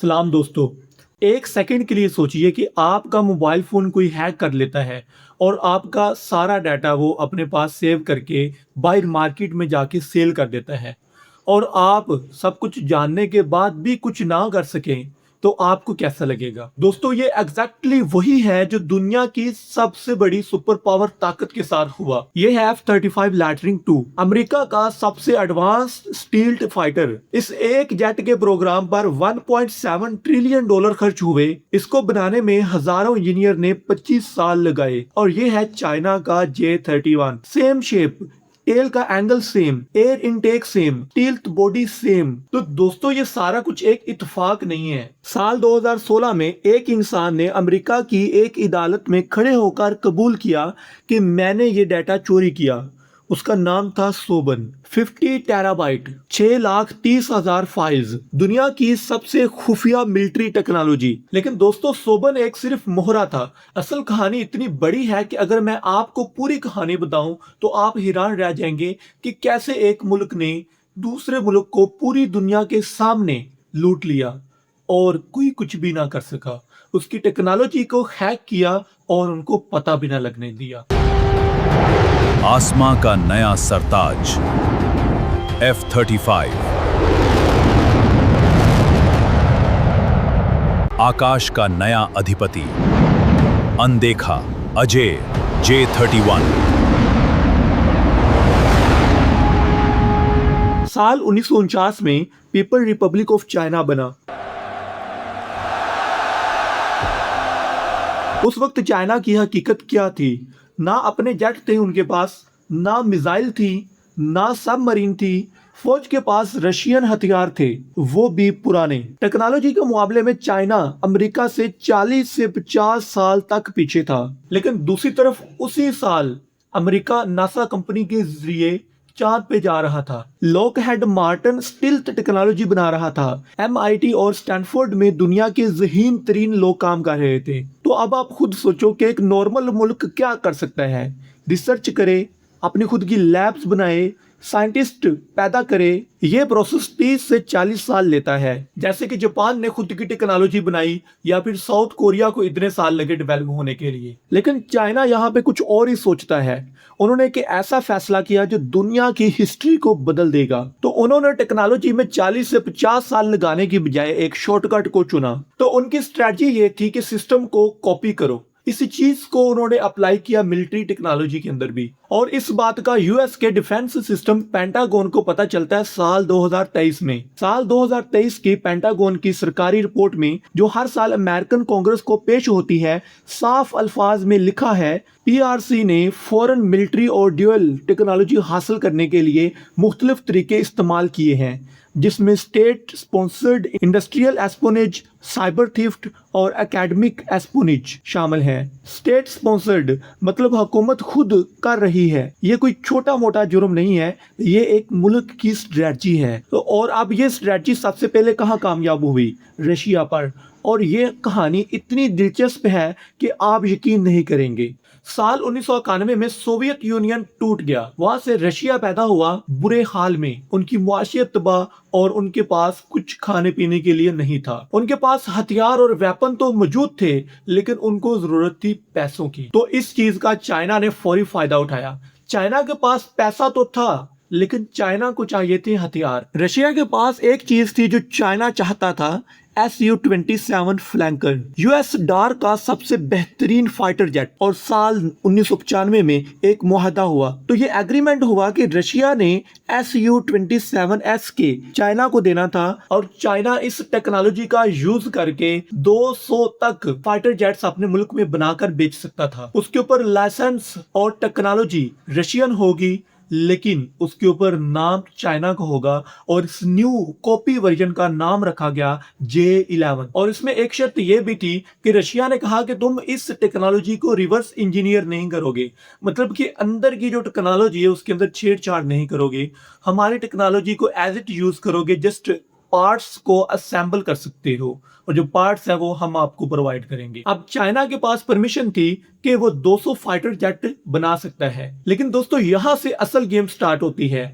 सलाम दोस्तों। एक सेकंड के लिए सोचिए कि आपका मोबाइल फ़ोन कोई हैक कर लेता है और आपका सारा डाटा वो अपने पास सेव करके बाहर मार्केट में जाके सेल कर देता है और आप सब कुछ जानने के बाद भी कुछ ना कर सकें, तो आपको कैसा लगेगा? दोस्तों, ये एग्जैक्टली वही है जो दुनिया की सबसे बड़ी सुपर पावर ताकत के साथ हुआ। ये है F-35 लैटरिंग 2, अमेरिका का सबसे एडवांस स्टील्थ फाइटर। इस एक जेट के प्रोग्राम पर 1.7 ट्रिलियन डॉलर खर्च हुए। इसको बनाने में हजारों इंजीनियर ने 25 साल लगाए। और ये है चाइना का J-31, सेम शेप, टेल का angle same, air intake same, tilt body same. तो दोस्तों, ये सारा कुछ एक इत्तेफाक नहीं है। साल 2016 में एक इंसान ने अमेरिका की एक अदालत में खड़े होकर कबूल किया कि मैंने ये डाटा चोरी किया। उसका नाम था सोबन। 50 टेराबाइट, 6,30,000 फाइल्स, दुनिया की सबसे खुफिया मिलिट्री टेक्नोलॉजी। लेकिन दोस्तों, सोबन एक सिर्फ मोहरा था। असल कहानी इतनी बड़ी है कि अगर मैं आपको पूरी कहानी बताऊं तो आप हैरान रह जाएंगे कि कैसे एक मुल्क ने दूसरे मुल्क को पूरी दुनिया के सामने लूट लिया और कोई कुछ भी ना कर सका। उसकी टेक्नोलॉजी को हैक किया और उनको पता भी ना लगने दिया। आसमां का नया सरताज F-35, आकाश का नया अधिपति, अनदेखा अजय J-31। साल 1949 में पीपल रिपब्लिक ऑफ चाइना बना। उस वक्त चाइना की हकीकत क्या थी? ना अपने जेट थे उनके पास, ना मिसाइल थी, ना सबमरीन थी। फौज के पास रशियन हथियार थे, वो भी पुराने। टेक्नोलॉजी के मुकाबले में चाइना अमेरिका से 40 से 50 साल तक पीछे था। लेकिन दूसरी तरफ उसी साल अमेरिका नासा कंपनी के जरिए चांद पे जा रहा था। लॉकहेड मार्टिन स्टील्थ टेक्नोलॉजी बना रहा था। MIT और स्टैनफोर्ड में दुनिया के ज़हीन तरीन लोग काम कर रहे थे। तो अब आप खुद सोचो कि एक नॉर्मल मुल्क क्या कर सकता है? रिसर्च करे, अपनी खुद की लैब्स बनाए, साइंटिस्ट पैदा करे। ये प्रोसेस 30 से 40 साल लेता है। जैसे कि जापान ने खुद की टेक्नोलॉजी बनाई या फिर साउथ कोरिया को इतने साल लगे डेवलप होने के लिए। लेकिन चाइना यहाँ पे कुछ और ही सोचता है। उन्होंने एक ऐसा फैसला किया जो दुनिया की हिस्ट्री को बदल देगा। तो उन्होंने टेक्नोलॉजी में 40 से 50 साल लगाने की बजाय एक शॉर्टकट को चुना। तो उनकी स्ट्रेटजी ये थी कि सिस्टम को कॉपी करो। इसी चीज को उन्होंने अप्लाई किया मिलिट्री टेक्नोलॉजी के अंदर भी। और इस बात का यूएस के डिफेंस सिस्टम पेंटागन को पता चलता है साल 2023 में। साल 2023 की पेंटागन की सरकारी रिपोर्ट में, जो हर साल अमेरिकन कांग्रेस को पेश होती है, साफ अल्फाज में लिखा है PRC ने फॉरेन मिलिट्री और ड्यूअल टेक्नोलॉजी हासिल करने के लिए मुख्तलिफ तरीके इस्तेमाल किए हैं, जिसमें state sponsored industrial एस्पोनेज, cyber theft और एकेडमिक एस्पोनेज शामिल हैं। स्टेट स्पॉन्सर्ड मतलब हुकूमत खुद कर रही है। ये कोई छोटा मोटा जुर्म नहीं है, ये एक मुल्क की स्ट्रेटजी है। तो और अब ये स्ट्रेटजी सबसे पहले कहाँ कामयाब हुई? रशिया पर। और ये कहानी इतनी दिलचस्प है कि आप यकीन नहीं करेंगे। साल 1991 में सोवियत यूनियन टूट गया। वहां से रशिया पैदा हुआ बुरे हाल में। उनकी मुआशियत तबाह और उनके पास कुछ खाने पीने के लिए नहीं था। उनके पास हथियार और वेपन तो मौजूद थे, लेकिन उनको जरूरत थी पैसों की। तो इस चीज का चाइना ने फौरी फायदा उठाया। चाइना के पास पैसा तो था, लेकिन चाइना को चाहिए थे हथियार। रशिया के पास एक चीज थी जो चाइना चाहता था, Su-27 फ्लैंकर, यूएस डार का सबसे बेहतरीन फाइटर जेट। और साल 1995 में एक मुआहदा हुआ। तो ये एग्रीमेंट हुआ कि रशिया ने Su-27S के चाइना को देना था और चाइना इस टेक्नोलॉजी का यूज करके 200 तक फाइटर जेट्स अपने मुल्क में बनाकर बेच सकता था। उसके ऊपर लाइसेंस और टेक्नोलॉजी रशियन होगी, लेकिन उसके ऊपर नाम चाइना का होगा। और इस न्यू कॉपी वर्जन का नाम रखा गया J-11। और इसमें एक शर्त यह भी थी कि रशिया ने कहा कि तुम इस टेक्नोलॉजी को रिवर्स इंजीनियर नहीं करोगे, मतलब कि अंदर की जो टेक्नोलॉजी है उसके अंदर छेड़छाड़ नहीं करोगे। हमारी टेक्नोलॉजी को एज इट यूज करोगे, जस्ट पार्ट्स को असेंबल कर सकते हो और जो पार्ट्स है वो हम आपको प्रोवाइड करेंगे। अब चाइना के पास परमिशन थी कि वो 200 फाइटर जेट बना सकता है। लेकिन दोस्तों, यहां से असल गेम स्टार्ट होती है।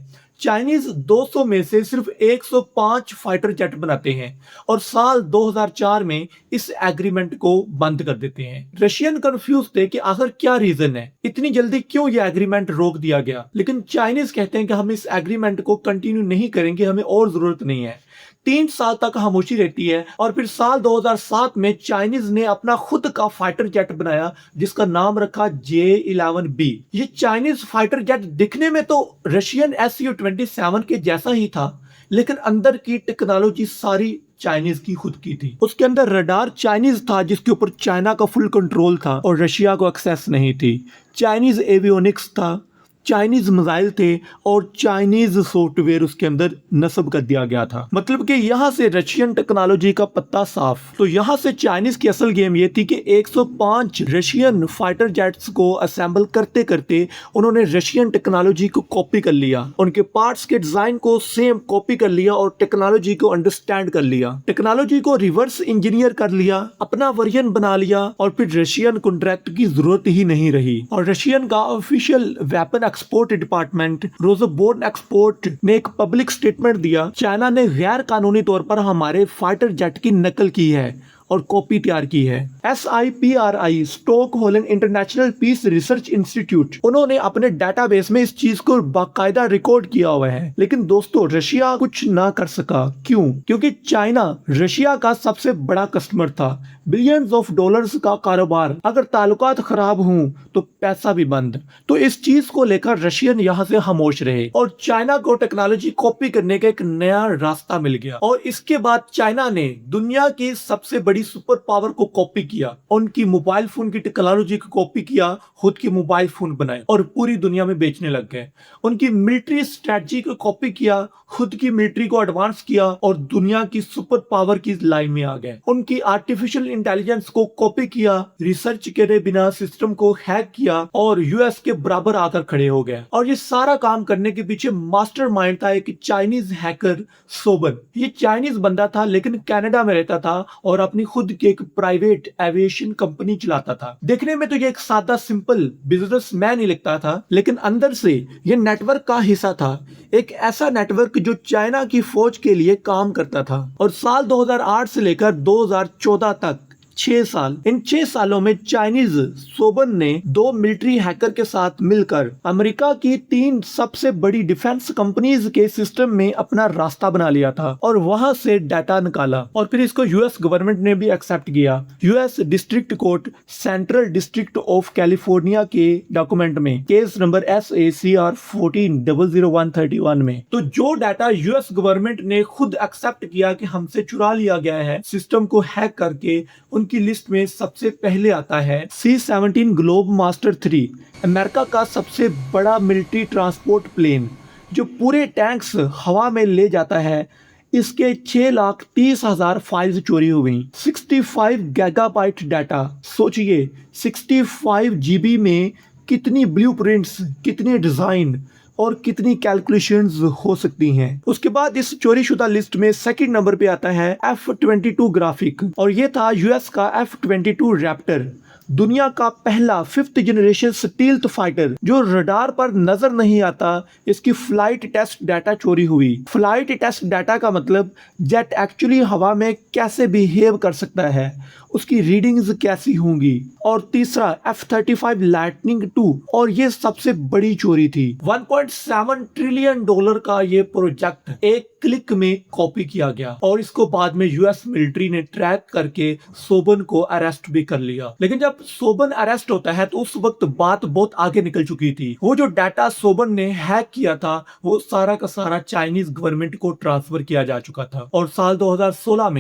चाइनीज 200 में से सिर्फ 105 फाइटर जेट बनाते हैं और साल 2004 में इस एग्रीमेंट को बंद कर देते हैं। रशियन कंफ्यूज थे कि आखिर क्या रीजन है, इतनी जल्दी क्यों ये एग्रीमेंट रोक दिया गया। लेकिन चाइनीज कहते हैं कि हम इस एग्रीमेंट को कंटिन्यू नहीं करेंगे, हमें और जरूरत नहीं है। 3 साल तक खामोशी रहती है और फिर साल 2007 में चाइनीज ने अपना खुद का फाइटर जेट बनाया जिसका नाम रखा J-11B। ये चाइनीज फाइटर जेट दिखने में तो रशियन Su-27 के जैसा ही था, लेकिन अंदर की टेक्नोलॉजी सारी चाइनीज की खुद की थी। उसके अंदर रडार चाइनीज था जिसके ऊपर चाइना का फुल कंट्रोल था और रशिया को एक्सेस नहीं थी। चाइनीज एवियोनिक्स था, चाइनीज मिसाइल थे और चाइनीज सॉफ्टवेयर उसके अंदर नस्ब कर दिया गया था। मतलब कि यहाँ से रशियन टेक्नोलॉजी का पत्ता साफ। तो यहाँ से चाइनीज की असल गेम ये थी कि 105 रशियन फाइटर जेट्स को असेंबल करते करते उन्होंने रशियन टेक्नोलॉजी को कॉपी कर लिया, उनके पार्ट्स के डिजाइन को सेम कॉपी कर लिया और टेक्नोलॉजी को अंडरस्टैंड कर लिया, टेक्नोलॉजी को रिवर्स इंजीनियर कर लिया, अपना वर्जन बना लिया और फिर रशियन कॉन्ट्रैक्ट की जरूरत ही नहीं रही। और रशियन का official weapon export department Rosoboron export ने एक पब्लिक स्टेटमेंट दिया, चाइना ने गैर कानूनी तौर पर हमारे फाइटर जेट की नकल की है और कॉपी तैयार की है। SIPRI Stockholm International Peace Research Institute, उन्होंने अपने डेटाबेस में इस चीज को बाकायदा रिकॉर्ड किया हुआ है। लेकिन दोस्तों रशिया कुछ ना कर सका। क्यों? क्योंकि चाइना रशिया का सबसे बड़ा कस्टमर था, बिलियंस ऑफ डॉलर्स का कारोबार। अगर ताल्लुकात खराब हों तो पैसा भी बंद। तो इस चीज को लेकर रशियन यहाँ से खामोश रहे और चाइना को टेक्नोलॉजी कॉपी करने का एक नया रास्ता मिल गया। और इसके बाद चाइना ने दुनिया की सबसे बड़ी सुपर पावर को कॉपी किया, उनकी मोबाइल फोन की टेक्नोलॉजी को कॉपी किया, खुद की मोबाइल फोन बनाए और पूरी दुनिया में बेचने लग गए। उनकी मिलिट्री स्ट्रेटजी को कॉपी किया, खुद की मिलिट्री को एडवांस किया और दुनिया की सुपर पावर की लाइन में आ गए। उनकी आर्टिफिशियल इंटेलिजेंस को कॉपी किया, रिसर्च करे बिना सिस्टम को हैक किया और यूएस के बराबर आकर खड़े हो गए। और ये सारा काम करने के पीछे मास्टरमाइंड था एक चाइनीज हैकर सोबन। ये चाइनीज बंदा था लेकिन कनाडा में रहता था और अपनी खुद की एक प्राइवेट एविएशन कंपनी चलाता था। देखने में तो ये एक सादा सिंपल बिजनेसमैन ही लगता था, लेकिन अंदर से ये नेटवर्क का हिस्सा था, एक ऐसा नेटवर्क जो चाइना की फौज के लिए काम करता था। और साल 2008 से लेकर 2014 तक 6 साल, इन 6 सालों में चाइनीज सोबन ने 2 मिलिट्री हैकर के साथ मिलकर अमेरिका की 3 सबसे बड़ी डिफेंस कंपनीज के सिस्टम में अपना रास्ता बना लिया था और वहां से डाटा निकाला और फिर इसको यूएस गवर्नमेंट ने भी एक्सेप्ट किया। US district court central district of California के डॉक्यूमेंट में केस नंबर SACR 14-00131 में। तो जो डाटा यूएस गवर्नमेंट ने खुद एक्सेप्ट किया कि हमसे चुरा लिया गया है, सिस्टम को हैक करके, उनकी लिस्ट में सबसे पहले आता है C-17 ग्लोब मास्टर 3, अमेरिका का सबसे बड़ा मिलिट्री ट्रांसपोर्ट प्लेन जो पूरे टैंक्स हवा में ले जाता है। इसके 6,30,000 फाइल्स चोरी हुई, 65 गीगाबाइट डाटा। सोचिए 65 GB में कितनी ब्लूप्रिंट्स, कितने डिजाइन और कितनी कैलकुलेशंस हो सकती हैं। उसके बाद इस चोरी शुदा लिस्ट में सेकंड नंबर पे आता है F-22 ग्राफिक और ये था यूएस का F-22 रैप्टर, दुनिया का पहला 5th जनरेशन स्टील्थ फाइटर जो रडार पर नजर नहीं आता। इसकी फ्लाइट टेस्ट डाटा चोरी हुई। फ्लाइट टेस्ट डाटा का मतलब जेट एक्चुअली हवा में कैसे बिहेव कर सकता है, उसकी रीडिंग्स कैसी होंगी। और तीसरा F-35 लाइटनिंग 2 और ये सबसे बड़ी चोरी थी। $1.7 ट्रिलियन का ये प्रोजेक्ट एक क्लिक में कॉपी किया गया और इसको बाद में यूएस मिलिट्री ने ट्रैक करके सोबन को अरेस्ट भी कर लिया। लेकिन जब सोबन अरेस्ट होता है तो उस वक्त बात बहुत आगे निकल चुकी थी। वो जो डाटा सोबन ने हैक किया था वो सारा का सारा चाइनीज गवर्नमेंट को ट्रांसफर किया जा चुका था। और साल 2016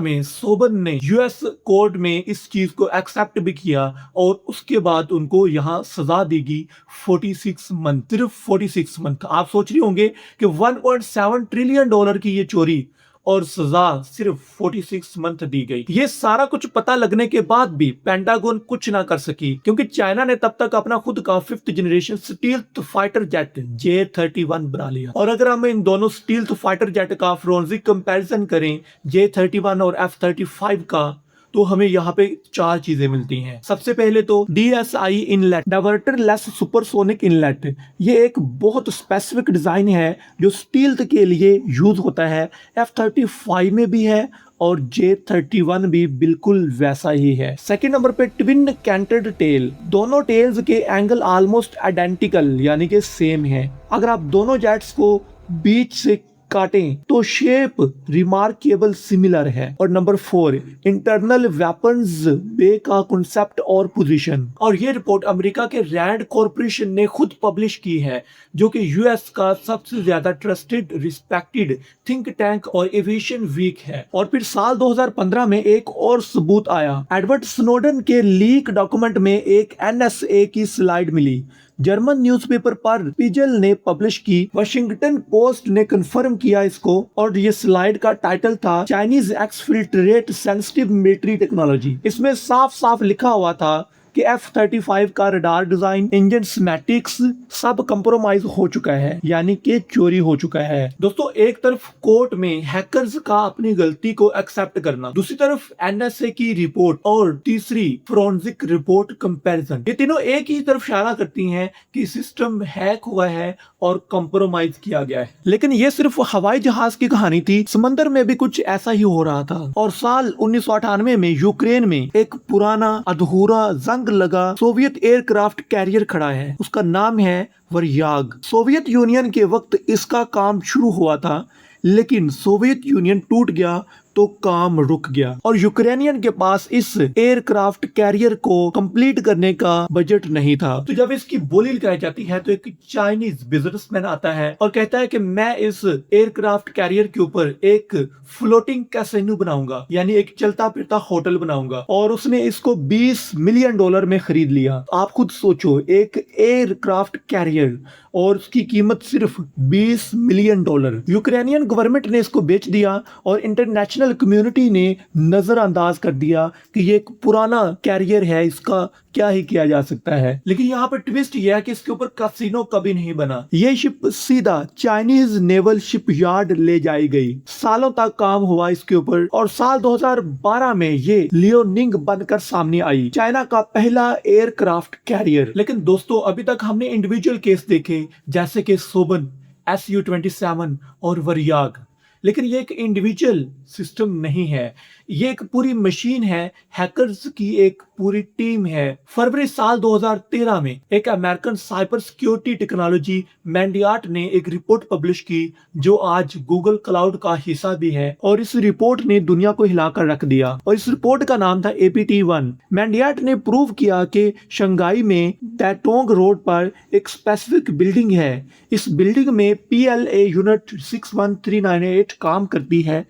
में सोबन ने यूएस कोर्ट में इस चीज को एक्सेप्ट भी किया और उसके बाद उनको यहाँ सजा देगी 46 मंथ, सिर्फ 46 मंथ। आप सोच रहे होंगे कि $1.7 ट्रिलियन की ये चोरी और सजा सिर्फ 46 मंथ दी गई। ये सारा कुछ पता लगने के बाद भी पेंटागन कुछ ना कर सकी क्योंकि चाइना ने तब तक अपना खुद का 5th generation stealth fighter jet J-31 बना लिया। और अगर हम इन दोनों स्टील्थ फाइटर जेट का फोरेंसिक कंपैरिजन करें J-31 और F-35 का, तो हमें यहाँ पे 4 चीजें मिलती हैं। सबसे पहले तो DSI inlet, diverter less supersonic inlet. ये एक बहुत स्पेसिफिक डिजाइन है जो स्टील्थ के लिए यूज होता है। F-35 में भी है और J-31 भी बिल्कुल वैसा ही है। सेकंड नंबर पे ट्विन कैंटेड टेल, दोनों टेल्स के एंगल ऑलमोस्ट आइडेंटिकल यानी कि सेम है। अगर आप दोनों जेट्स को बीच से काटें तो शेप रिमार्केबल सिमिलर है। और नंबर 4 इंटरनल वेपन्स बे का कॉन्सेप्ट और पोजीशन। और ये रिपोर्ट अमेरिका के रैंड कॉर्पोरेशन ने खुद पब्लिश की है, जो कि यूएस का सबसे ज्यादा ट्रस्टेड रिस्पेक्टेड थिंक टैंक और एविएशन वीक है। और फिर साल 2015 में एक और सबूत आया। एडवर्ड स्नोडन के लीक डॉक्यूमेंट में एक NSA की स्लाइड मिली। जर्मन न्यूज़पेपर पर पिजल ने पब्लिश की, वाशिंगटन पोस्ट ने कंफर्म किया इसको, और ये स्लाइड का टाइटल था चाइनीज एक्सफिल्ट्रेट सेंसिटिव मिलिट्री टेक्नोलॉजी। इसमें साफ साफ लिखा हुआ था कि F-35 का रडार डिजाइन, इंजन स्कीमेटिक्स सब कंप्रोमाइज हो चुका है, यानी कि चोरी हो चुका है। दोस्तों, एक तरफ कोर्ट में हैकर्स का अपनी गलती को एक्सेप्ट करना, दूसरी तरफ NSA की रिपोर्ट, और तीसरी फोरेंसिक रिपोर्ट कंपैरिजन। ये तीनों एक ही तरफ इशारा करती हैं कि सिस्टम हैक हुआ है और कंप्रोमाइज किया गया है। लेकिन ये सिर्फ हवाई जहाज की कहानी थी, समंदर में भी कुछ ऐसा ही हो रहा था। और साल 1998 में यूक्रेन में एक पुराना अधूरा जंग लगा सोवियत एयरक्राफ्ट कैरियर खड़ा है। उसका नाम है वर्याग। सोवियत यूनियन के वक्त इसका काम शुरू हुआ था, लेकिन सोवियत यूनियन टूट गया तो काम रुक गया और यूक्रेनियन के पास इस एयरक्राफ्ट कैरियर को कंप्लीट करने का बजट नहीं था। तो जब इसकी बोली लगाई जाती है तो एक चाइनीज बिजनेसमैन आता है और कहता है कि मैं इस एयरक्राफ्ट कैरियर के ऊपर एक फ्लोटिंग कैसीनो बनाऊंगा, यानी एक चलता फिरता होटल बनाऊंगा। और उसने इसको $20 मिलियन में खरीद लिया। आप खुद सोचो, एक एयरक्राफ्ट कैरियर और उसकी कीमत सिर्फ $20 मिलियन। यूक्रेनियन गवर्नमेंट ने इसको बेच दिया और इंटरनेशनल कम्युनिटी ने नजरअंदाज कर दिया कि ये एक पुराना कैरियर है, इसका क्या ही किया जा सकता है। लेकिन यहाँ पर ट्विस्ट यह है कि इसके ऊपर कैसीनो कभी नहीं बना। ये शिप सीधा चाइनीज नेवल शिपयार्ड ले जाई गई। सालों तक काम हुआ इसके ऊपर और साल 2012 में ये लियोनिंग बनकर सामने आई, चाइना का पहला एयरक्राफ्ट कैरियर। लेकिन दोस्तों, अभी तक हमने इंडिविजुअल केस देखे जैसे कि सोबन, Su-27 और वरियाग, लेकिन ये एक इंडिविजुअल सिस्टम नहीं है, ये एक पूरी मशीन है, हैकर्स की एक पूरी टीम है। फरवरी साल 2013 में एक अमेरिकन साइबर सिक्योरिटी टेक्नोलॉजी मैंडियाट ने एक रिपोर्ट पब्लिश की जो आज गूगल क्लाउड का हिस्सा भी है, और इस रिपोर्ट ने दुनिया को हिलाकर रख दिया। और इस रिपोर्ट का नाम था APT-1। मैंडियाट ने प्रूव किया कि शंघाई में टैटोंग रोड पर एक स्पेसिफिक बिल्डिंग है। इस बिल्डिंग में PLA यूनिट 61398 काम करती है,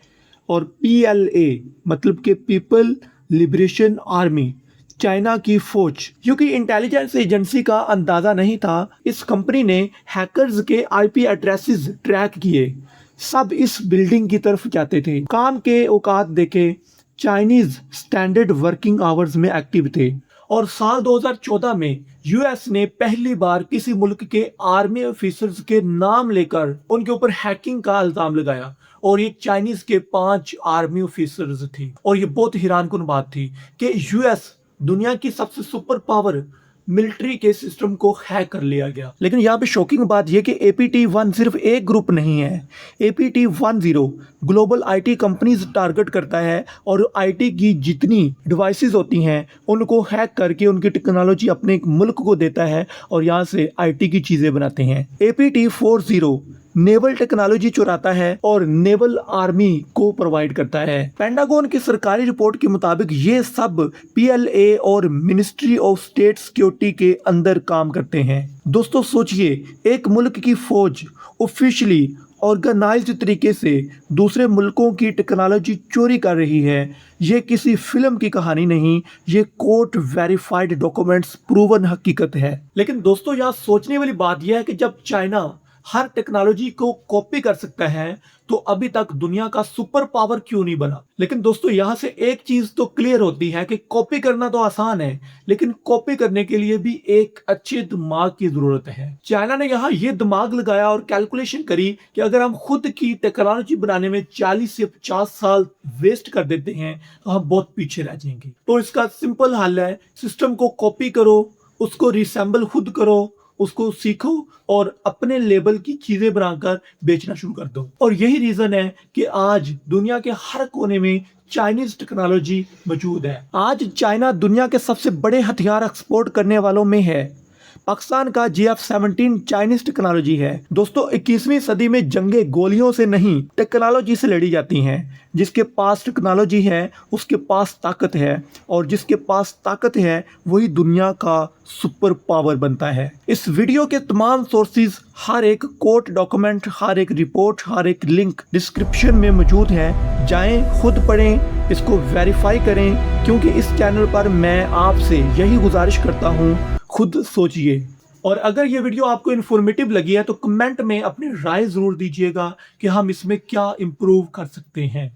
और PLA मतलब कि पीपल लिबरेशन आर्मी, चाइना की फौज। क्योंकि इंटेलिजेंस एजेंसी का अंदाजा नहीं था, इस कंपनी ने हैकर्स के IP एड्रेसेस ट्रैक किए, सब इस बिल्डिंग की तरफ जाते थे। काम के औकात देखे, चाइनीज स्टैंडर्ड वर्किंग आवर्स में एक्टिव थे। और साल 2014 में US ने पहली बार किसी मुल्क के आर्मी ऑफिसर्स के नाम लेकर उनके ऊपर हैकिंग का इल्जाम लगाया, और ये चाइनीज के 5 आर्मी ऑफिसर्स थे। और ये बहुत हैरानकुन बात थी कि US दुनिया की सबसे सुपर पावर मिलिट्री के सिस्टम को हैक कर लिया गया। लेकिन यहाँ पे शॉकिंग बात यह कि APT-1 सिर्फ एक ग्रुप नहीं है। APT-10 global IT companies target करता है और IT की जितनी डिवाइसेस होती हैं उनको हैक करके उनकी टेक्नोलॉजी अपने मुल्क को देता है और यहाँ से IT की चीज़ें बनाते हैं। APT-40 नेवल टेक्नोलॉजी चुराता है और नेवल आर्मी को प्रोवाइड करता है। पेंटागन की सरकारी रिपोर्ट के मुताबिक ये सब PLA और मिनिस्ट्री ऑफ स्टेट सिक्योरिटी के अंदर काम करते हैं। दोस्तों सोचिए, एक मुल्क की फौज ऑफिशियली ऑर्गेनाइज्ड तरीके से दूसरे मुल्कों की टेक्नोलॉजी चोरी कर रही है। ये किसी फिल्म की कहानी नहीं, ये कोर्ट वेरीफाइड डॉक्यूमेंट्स प्रूवन हकीकत है। लेकिन दोस्तों, यहाँ सोचने वाली बात यह है कि जब चाइना हर टेक्नोलॉजी को कॉपी कर सकता है तो अभी तक दुनिया का सुपर पावर क्यों नहीं बना। लेकिन दोस्तों यहाँ से एक चीज तो क्लियर होती है कि कॉपी करना तो आसान है, लेकिन कॉपी करने के लिए भी एक अच्छे दिमाग की जरूरत है। चाइना ने यहाँ ये दिमाग लगाया और कैलकुलेशन करी कि अगर हम खुद की टेक्नोलॉजी बनाने में 40 से 50 साल वेस्ट कर देते हैं तो हम बहुत पीछे रह जाएंगे। तो इसका सिंपल हल है, सिस्टम को कॉपी करो, उसको रिसेंबल खुद करो, उसको सीखो और अपने लेवल की चीजें बनाकर बेचना शुरू कर दो। और यही रीजन है कि आज दुनिया के हर कोने में चाइनीज टेक्नोलॉजी मौजूद है। आज चाइना दुनिया के सबसे बड़े हथियार एक्सपोर्ट करने वालों में है। पाकिस्तान का GF-17 चाइनीज टेक्नोलॉजी है। दोस्तों 21वीं सदी में जंगें गोलियों से नहीं टेक्नोलॉजी से लड़ी जाती हैं। जिसके पास टेक्नोलॉजी है उसके पास ताकत है, और जिसके पास ताकत है वही दुनिया का सुपर पावर बनता है। इस वीडियो के तमाम सोर्सेज, हर एक कोर्ट डॉक्यूमेंट, हर एक रिपोर्ट, हर एक लिंक डिस्क्रिप्शन में मौजूद है। जाएं, खुद पढ़ें, इसको वेरीफाई करें, क्योंकि इस चैनल पर मैं आपसे यही गुजारिश करता हूँ, खुद सोचिए। और अगर ये वीडियो आपको इन्फॉर्मेटिव लगी है तो कमेंट में अपनी राय जरूर दीजिएगा कि हम इसमें क्या इम्प्रूव कर सकते हैं।